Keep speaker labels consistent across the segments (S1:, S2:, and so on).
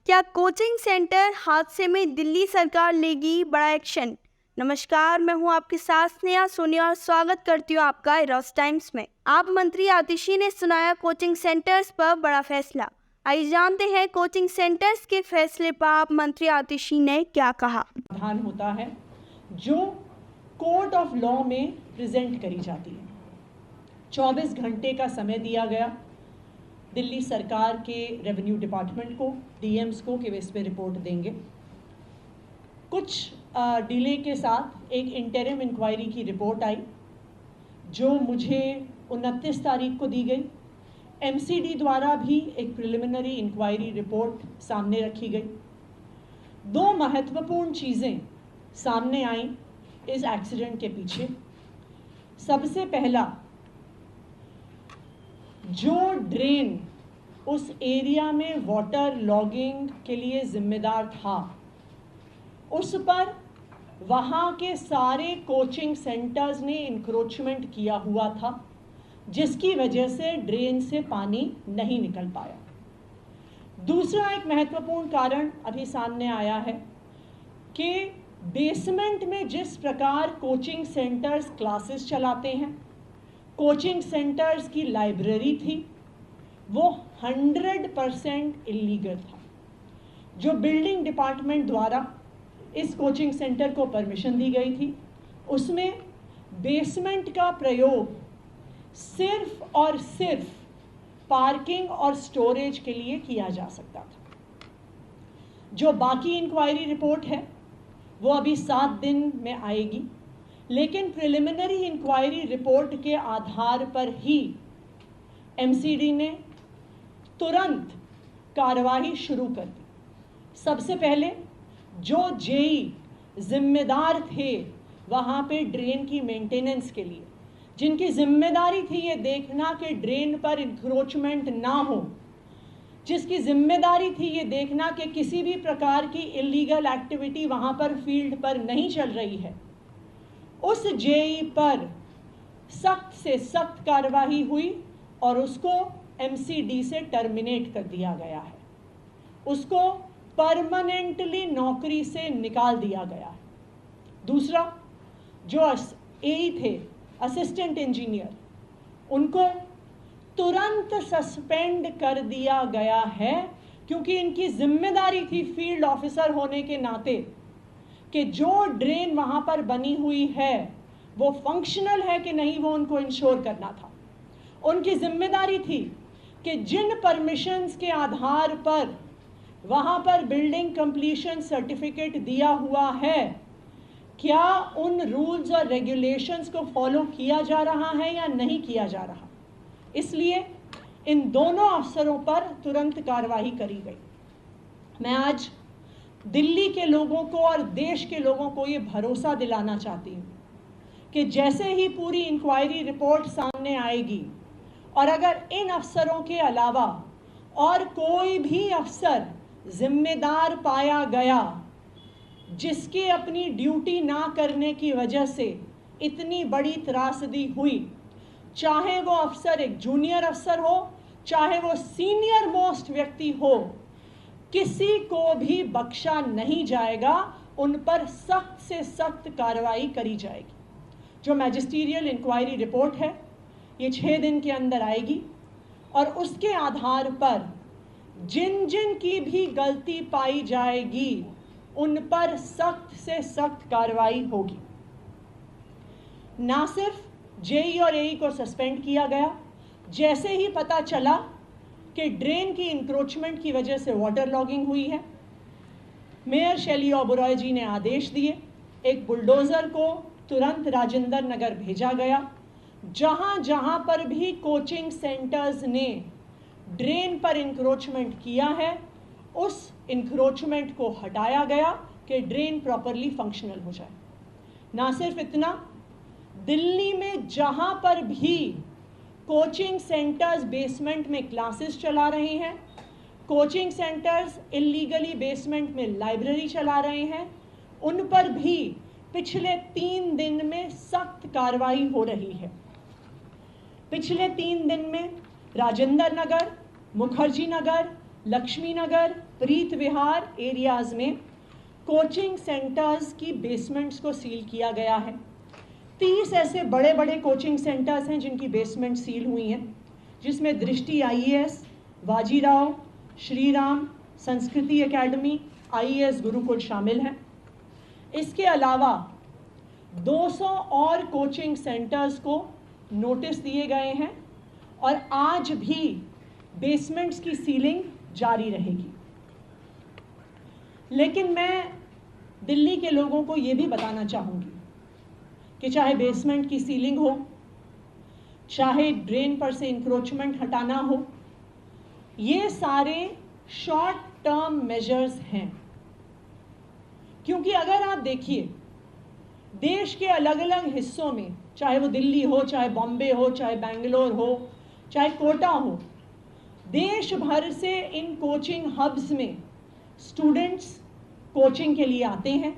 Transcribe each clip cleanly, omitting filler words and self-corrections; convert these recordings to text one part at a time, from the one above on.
S1: क्या coaching centre हादसे में दिल्ली सरकार लेगी बड़ा एक्शन। नमस्कार, मैं हूं आपके साथ स्नेहा सोनी और स्वागत करती हूं आपका इरोस टाइम्स में। आप मंत्री आतिशी ने सुनाया कोचिंग सेंटर्स पर बड़ा फैसला। आइए जानते हैं कोचिंग सेंटर्स के फैसले पर आप मंत्री आतिशी ने क्या कहा।
S2: प्रावधान होता है जो कोर्ट ऑफ लॉ में प्रेजेंट करी जाती है। 24 घंटे का समय दिया गया दिल्ली सरकार के रेवेन्यू डिपार्टमेंट को, डीएम्स को, कि वे इस पर रिपोर्ट देंगे। कुछ डिले के साथ एक इंटरिम इंक्वायरी की रिपोर्ट आई जो मुझे 29 तारीख को दी गई। एमसीडी द्वारा भी एक प्रिलिमिनरी इंक्वायरी रिपोर्ट सामने रखी गई। दो महत्वपूर्ण चीज़ें सामने आई इस एक्सीडेंट के पीछे। सबसे पहला, जो ड्रेन उस एरिया में वाटर लॉगिंग के लिए जिम्मेदार था, उस पर वहाँ के सारे कोचिंग सेंटर्स ने इंक्रोचमेंट किया हुआ था, जिसकी वजह से ड्रेन से पानी नहीं निकल पाया। दूसरा एक महत्वपूर्ण कारण अभी सामने आया है कि बेसमेंट में जिस प्रकार कोचिंग सेंटर्स क्लासेस चलाते हैं, कोचिंग सेंटर्स की लाइब्रेरी थी, वो 100% इलीगल था। जो बिल्डिंग डिपार्टमेंट द्वारा इस कोचिंग सेंटर को परमिशन दी गई थी, उसमें बेसमेंट का प्रयोग सिर्फ और सिर्फ पार्किंग और स्टोरेज के लिए किया जा सकता था। जो बाकी इंक्वायरी रिपोर्ट है वो अभी 7 दिन में आएगी, लेकिन प्रिलिमिनरी इंक्वायरी रिपोर्ट के आधार पर ही एमसीडी ने तुरंत कार्रवाई शुरू कर दी। सबसे पहले जो जेई जिम्मेदार थे वहाँ पे ड्रेन की मेंटेनेंस के लिए, जिनकी जिम्मेदारी थी ये देखना कि ड्रेन पर इंक्रोचमेंट ना हो, जिसकी जिम्मेदारी थी ये देखना कि किसी भी प्रकार की इलीगल एक्टिविटी वहाँ पर फील्ड पर नहीं चल रही है, उस जेई पर सख्त से सख्त कार्रवाई हुई और उसको एमसीडी से टर्मिनेट कर दिया गया है। उसको परमानेंटली नौकरी से निकाल दिया गया है। दूसरा, जो एई थे, असिस्टेंट इंजीनियर, उनको तुरंत सस्पेंड कर दिया गया है, क्योंकि इनकी जिम्मेदारी थी फील्ड ऑफिसर होने के नाते कि जो ड्रेन वहाँ पर बनी हुई है वो फंक्शनल है कि नहीं, वो उनको इंश्योर करना था। उनकी जिम्मेदारी थी कि जिन परमिशंस के आधार पर वहाँ पर बिल्डिंग कंप्लीशन सर्टिफिकेट दिया हुआ है, क्या उन रूल्स और रेगुलेशंस को फॉलो किया जा रहा है या नहीं किया जा रहा। इसलिए इन दोनों अफसरों पर तुरंत कार्रवाई करी गई। मैं आज दिल्ली के लोगों को और देश के लोगों को ये भरोसा दिलाना चाहती हूँ कि जैसे ही पूरी इंक्वायरी रिपोर्ट सामने आएगी और अगर इन अफसरों के अलावा और कोई भी अफसर जिम्मेदार पाया गया जिसके अपनी ड्यूटी ना करने की वजह से इतनी बड़ी त्रासदी हुई, चाहे वो अफसर एक जूनियर अफसर हो, चाहे वो सीनियर मोस्ट व्यक्ति हो, किसी को भी बख्शा नहीं जाएगा। उन पर सख्त से सख्त कार्रवाई करी जाएगी। जो मैजिस्ट्रियल इंक्वायरी रिपोर्ट है ये 6 दिन के अंदर आएगी और उसके आधार पर जिन जिन की भी गलती पाई जाएगी उन पर सख्त से सख्त कार्रवाई होगी। ना सिर्फ जेई और एई को सस्पेंड किया गया, जैसे ही पता चला कि ड्रेन की इंक्रोचमेंट की वजह से वाटर लॉगिंग हुई है, मेयर शैली ओबरॉय जी ने आदेश दिए, एक बुलडोज़र को तुरंत राजेंद्र नगर भेजा गया। जहाँ जहाँ पर भी कोचिंग सेंटर्स ने ड्रेन पर इंक्रोचमेंट किया है, उस इंक्रोचमेंट को हटाया गया कि ड्रेन प्रॉपरली फंक्शनल हो जाए। ना सिर्फ इतना, दिल्ली में जहाँ पर भी कोचिंग सेंटर्स बेसमेंट में क्लासेस चला रहे हैं, कोचिंग सेंटर्स इलीगली बेसमेंट में लाइब्रेरी चला रहे हैं, उन पर भी पिछले 3 दिन में सख्त कार्रवाई हो रही है। पिछले 3 दिन में राजेंद्र नगर, मुखर्जी नगर, लक्ष्मी नगर, प्रीत विहार एरियाज़ में कोचिंग सेंटर्स की बेसमेंट्स को सील किया गया है। 30 ऐसे बड़े बड़े कोचिंग सेंटर्स हैं जिनकी बेसमेंट सील हुई हैं, जिसमें दृष्टि IAS, बाजीराव, श्रीराम, संस्कृति एकेडमी, IAS गुरुकुल शामिल हैं। इसके अलावा 200 और कोचिंग सेंटर्स को नोटिस दिए गए हैं और आज भी बेसमेंट्स की सीलिंग जारी रहेगी। लेकिन मैं दिल्ली के लोगों को ये भी बताना चाहूँगी कि चाहे बेसमेंट की सीलिंग हो, चाहे ड्रेन पर से इंक्रोचमेंट हटाना हो, ये सारे शॉर्ट टर्म मेजर्स हैं। क्योंकि अगर आप देखिए देश के अलग अलग हिस्सों में, चाहे वो दिल्ली हो, चाहे बॉम्बे हो, चाहे बेंगलोर हो, चाहे कोटा हो, देश भर से इन कोचिंग हब्स में स्टूडेंट्स कोचिंग के लिए आते हैं।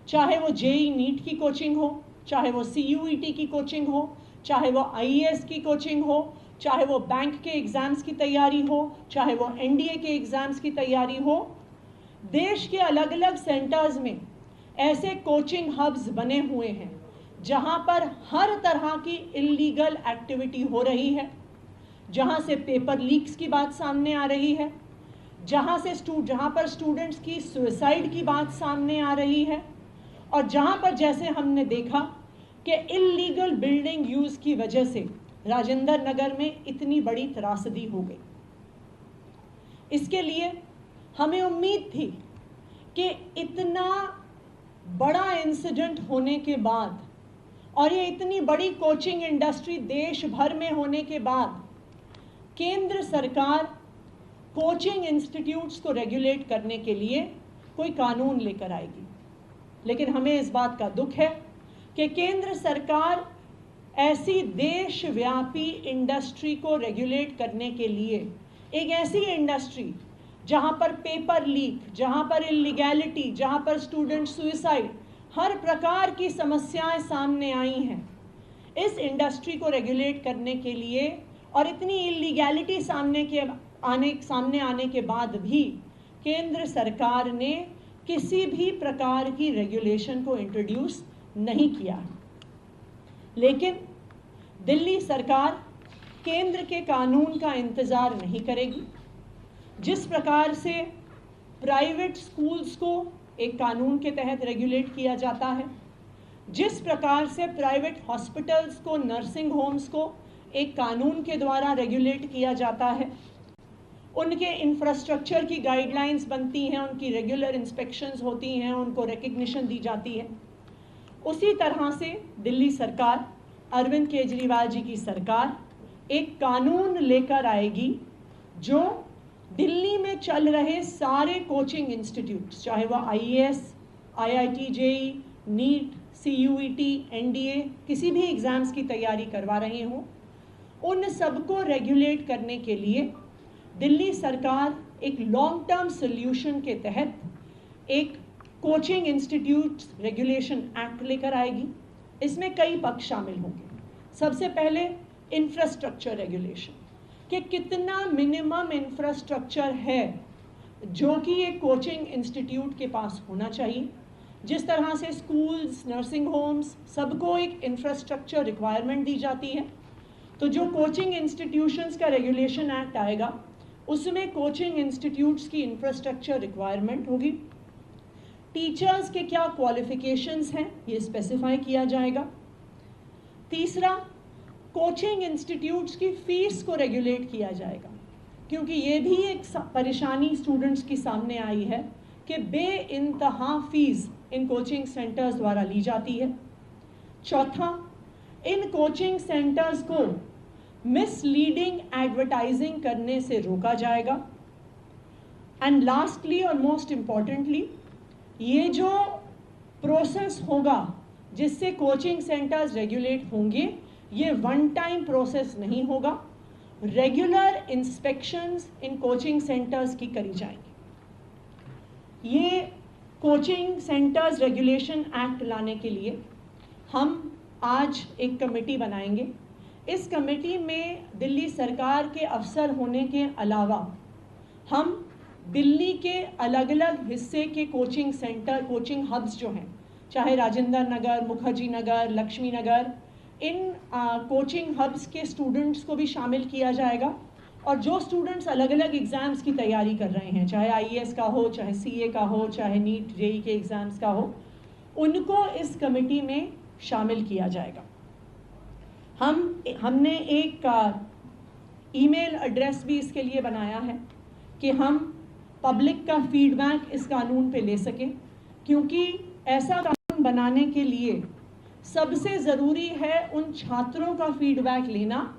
S2: चाहे वो JEE नीट की कोचिंग हो, चाहे वो CUET की कोचिंग हो, चाहे वो IAS की कोचिंग हो, चाहे वो बैंक के एग्ज़ाम्स की तैयारी हो, चाहे वो NDA के एग्ज़ाम्स की तैयारी हो। देश के अलग अलग सेंटर्स में ऐसे कोचिंग हब्स बने हुए हैं जहां पर हर तरह की इल्लीगल एक्टिविटी हो रही है, जहां से पेपर लीक्स की बात सामने आ रही है, जहां पर स्टूडेंट्स की सुसाइड की बात सामने आ रही है, और जहां पर जैसे हमने देखा कि इल्लीगल बिल्डिंग यूज़ की वजह से राजेंद्र नगर में इतनी बड़ी त्रासदी हो गई। इसके लिए हमें उम्मीद थी कि इतना बड़ा इंसिडेंट होने के बाद और ये इतनी बड़ी कोचिंग इंडस्ट्री देश भर में होने के बाद केंद्र सरकार कोचिंग इंस्टीट्यूट्स को रेगुलेट करने के लिए कोई कानून लेकर आएगी। लेकिन हमें इस बात का दुख है कि केंद्र सरकार ऐसी देशव्यापी इंडस्ट्री को रेगुलेट करने के लिए, एक ऐसी इंडस्ट्री जहां पर पेपर लीक, जहां पर इलीगैलिटी, जहां पर स्टूडेंट सुसाइड, हर प्रकार की समस्याएं सामने आई हैं, इस इंडस्ट्री को रेगुलेट करने के लिए और इतनी इलीगैलिटी सामने आने के बाद भी केंद्र सरकार ने किसी भी प्रकार की रेगुलेशन को इंट्रोड्यूस नहीं किया। लेकिन दिल्ली सरकार केंद्र के कानून का इंतज़ार नहीं करेगी। जिस प्रकार से प्राइवेट स्कूल्स को एक कानून के तहत रेगुलेट किया जाता है, जिस प्रकार से प्राइवेट हॉस्पिटल्स को, नर्सिंग होम्स को एक कानून के द्वारा रेगुलेट किया जाता है, उनके इंफ्रास्ट्रक्चर की गाइडलाइंस बनती हैं, उनकी रेगुलर इंस्पेक्शंस होती हैं, उनको रिकग्निशन दी जाती है, उसी तरह से दिल्ली सरकार, अरविंद केजरीवाल जी की सरकार एक कानून लेकर आएगी जो दिल्ली में चल रहे सारे कोचिंग इंस्टीट्यूट्स, चाहे वह IAS, IIT JEE, NEET, CUET, NDA किसी भी एग्ज़ाम्स की तैयारी करवा रहे हों, उन सबको रेगुलेट करने के लिए दिल्ली सरकार एक लॉन्ग टर्म सोल्यूशन के तहत एक कोचिंग इंस्टीट्यूट्स रेगुलेशन एक्ट लेकर आएगी। इसमें कई पक्ष शामिल होंगे। सबसे पहले इंफ्रास्ट्रक्चर रेगुलेशन, कि कितना मिनिमम इंफ्रास्ट्रक्चर है जो कि एक कोचिंग इंस्टीट्यूट के पास होना चाहिए। जिस तरह से स्कूल्स, नर्सिंग होम्स, सबको एक इंफ्रास्ट्रक्चर रिक्वायरमेंट दी जाती है, तो जो कोचिंग इंस्टीट्यूशंस का रेगुलेशन एक्ट आएगा उसमें कोचिंग इंस्टीट्यूट्स की इंफ्रास्ट्रक्चर रिक्वायरमेंट होगी। टीचर्स के क्या क्वालिफिकेशंस हैं ये स्पेसिफाई किया जाएगा। तीसरा, कोचिंग इंस्टीट्यूट्स की फ़ीस को रेगुलेट किया जाएगा, क्योंकि ये भी एक परेशानी स्टूडेंट्स की सामने आई है कि बेइंतहा फ़ीस इन कोचिंग सेंटर्स द्वारा ली जाती है। चौथा, इन कोचिंग सेंटर्स को मिसलीडिंग एडवर्टाइजिंग करने से रोका जाएगा। एंड लास्टली और मोस्ट इम्पॉर्टेंटली, ये जो प्रोसेस होगा जिससे कोचिंग सेंटर्स रेगुलेट होंगे, ये वन टाइम प्रोसेस नहीं होगा, regular inspections in coaching centres की करी जाएंगी। ये कोचिंग सेंटर्स रेगुलेशन एक्ट लाने के लिए हम आज एक कमेटी बनाएंगे। इस कमेटी में दिल्ली सरकार के अफसर होने के अलावा हम दिल्ली के अलग अलग हिस्से के कोचिंग सेंटर, कोचिंग हब्स जो हैं, चाहे राजेंद्र नगर, मुखर्जी नगर, लक्ष्मी नगर, इन कोचिंग हब्स के स्टूडेंट्स को भी शामिल किया जाएगा। और जो स्टूडेंट्स अलग अलग एग्ज़ाम्स की तैयारी कर रहे हैं, चाहे IAS का हो, चाहे CA का हो, चाहे नीट JEE के एग्ज़ाम्स का हो, उनको इस कमेटी में शामिल किया जाएगा। हमने एक ईमेल एड्रेस भी इसके लिए बनाया है कि हम पब्लिक का फीडबैक इस कानून पे ले सकें, क्योंकि ऐसा कानून बनाने के लिए सबसे ज़रूरी है उन छात्रों का फीडबैक लेना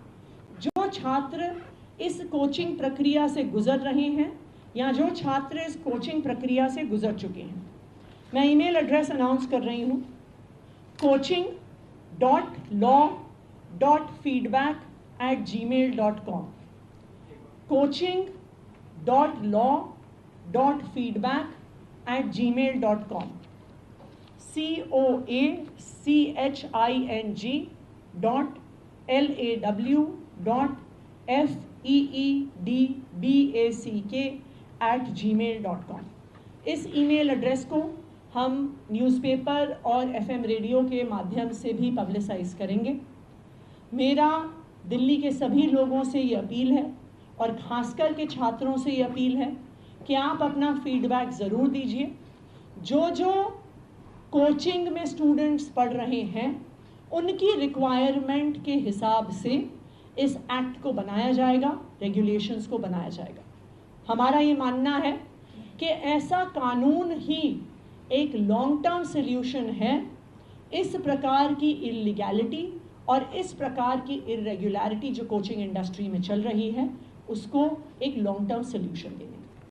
S2: जो छात्र इस कोचिंग प्रक्रिया से गुज़र रहे हैं या जो छात्र इस कोचिंग प्रक्रिया से गुज़र चुके हैं। मैं ईमेल एड्रेस अनाउंस कर रही हूँ, coaching.law.feedback@gmail.com, coaching.law.feedback@gmail.com, coaching.law.feedback@gmail.com। इस ईमेल एड्रेस को हम न्यूज़पेपर और FM रेडियो के माध्यम से भी पब्लिसाइज करेंगे। मेरा दिल्ली के सभी लोगों से ये अपील है और ख़ासकर के छात्रों से ये अपील है कि आप अपना फीडबैक ज़रूर दीजिए। जो कोचिंग में स्टूडेंट्स पढ़ रहे हैं उनकी रिक्वायरमेंट के हिसाब से इस एक्ट को बनाया जाएगा, रेगुलेशंस को बनाया जाएगा। हमारा ये मानना है कि ऐसा कानून ही एक लॉन्ग टर्म सल्यूशन है इस प्रकार की इलीगैलिटी और इस प्रकार की इरेगुलरिटी जो कोचिंग इंडस्ट्री में चल रही है, उसको एक लॉन्ग टर्म सल्यूशन देने।